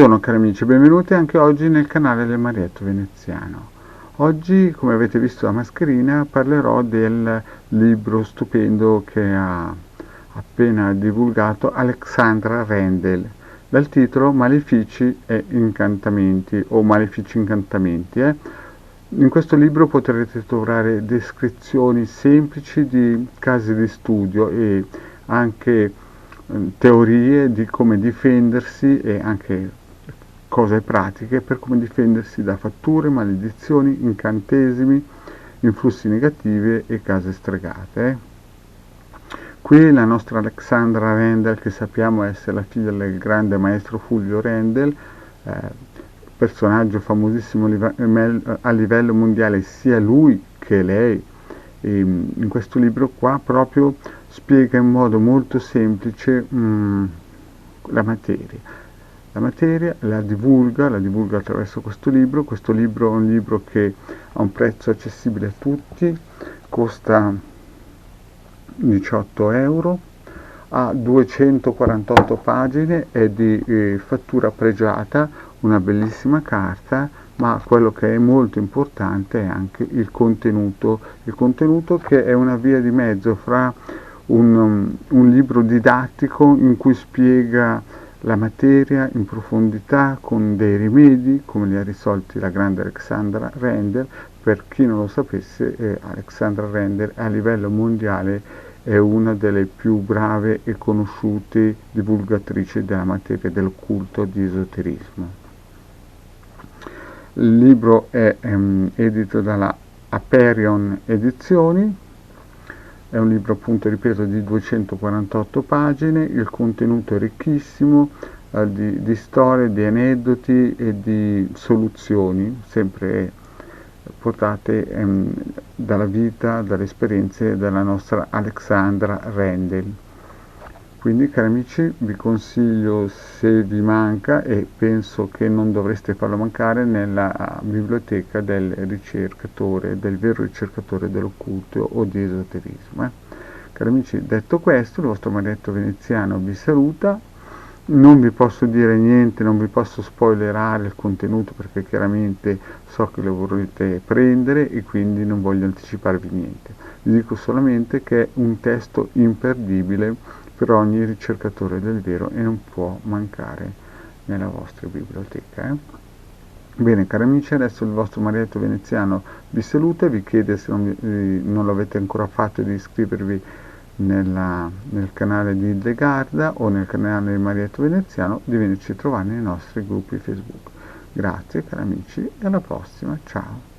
Buongiorno cari amici, benvenuti anche oggi nel canale del Marietto Veneziano. Oggi, come avete visto la mascherina, parlerò del libro stupendo che ha appena divulgato Alexandra Rendel, dal titolo Malefici e Incantamenti o Malefici Incantamenti. In questo libro potrete trovare descrizioni semplici di casi di studio e anche teorie di come difendersi e anche cose pratiche per come difendersi da fatture, maledizioni, incantesimi, influssi negativi e case stregate. Qui la nostra Alexandra Rendel, che sappiamo essere la figlia del grande maestro Fulvio Rendel, personaggio famosissimo a livello mondiale, sia lui che lei. E in questo libro qua proprio spiega in modo molto semplice la materia. La materia la divulga attraverso questo libro. Questo libro è un libro che ha un prezzo accessibile a tutti, costa 18 euro, ha 248 pagine, è di fattura pregiata, una bellissima carta, ma quello che è molto importante è anche il contenuto che è una via di mezzo fra un libro didattico in cui spiega la materia in profondità con dei rimedi come li ha risolti la grande Alexandra Rendel. Per chi non lo sapesse, Alexandra Rendel a livello mondiale è una delle più brave e conosciute divulgatrici della materia dell'occulto di esoterismo. Il libro è edito dalla Aperion Edizioni. È un libro, appunto, ripeto, di 248 pagine, il contenuto è ricchissimo di storie, di aneddoti e di soluzioni, sempre portate dalla vita, dalle esperienze della nostra Alexandra Rendel. Quindi, cari amici, vi consiglio, se vi manca, e penso che non dovreste farlo mancare, nella biblioteca del ricercatore, del vero ricercatore dell'occulto o di esoterismo. Cari amici, detto questo, il vostro Marietto Veneziano vi saluta. Non vi posso dire niente, non vi posso spoilerare il contenuto perché chiaramente so che lo vorrete prendere e quindi non voglio anticiparvi niente. Vi dico solamente che è un testo imperdibile per ogni ricercatore del vero e non può mancare nella vostra biblioteca. Bene, cari amici, adesso il vostro Marietto Veneziano vi saluta e vi chiede, se non lo avete ancora fatto, di iscrivervi nel canale di Ildegarda o nel canale di Marietto Veneziano, di venirci a trovare nei nostri gruppi Facebook. Grazie cari amici e alla prossima, ciao!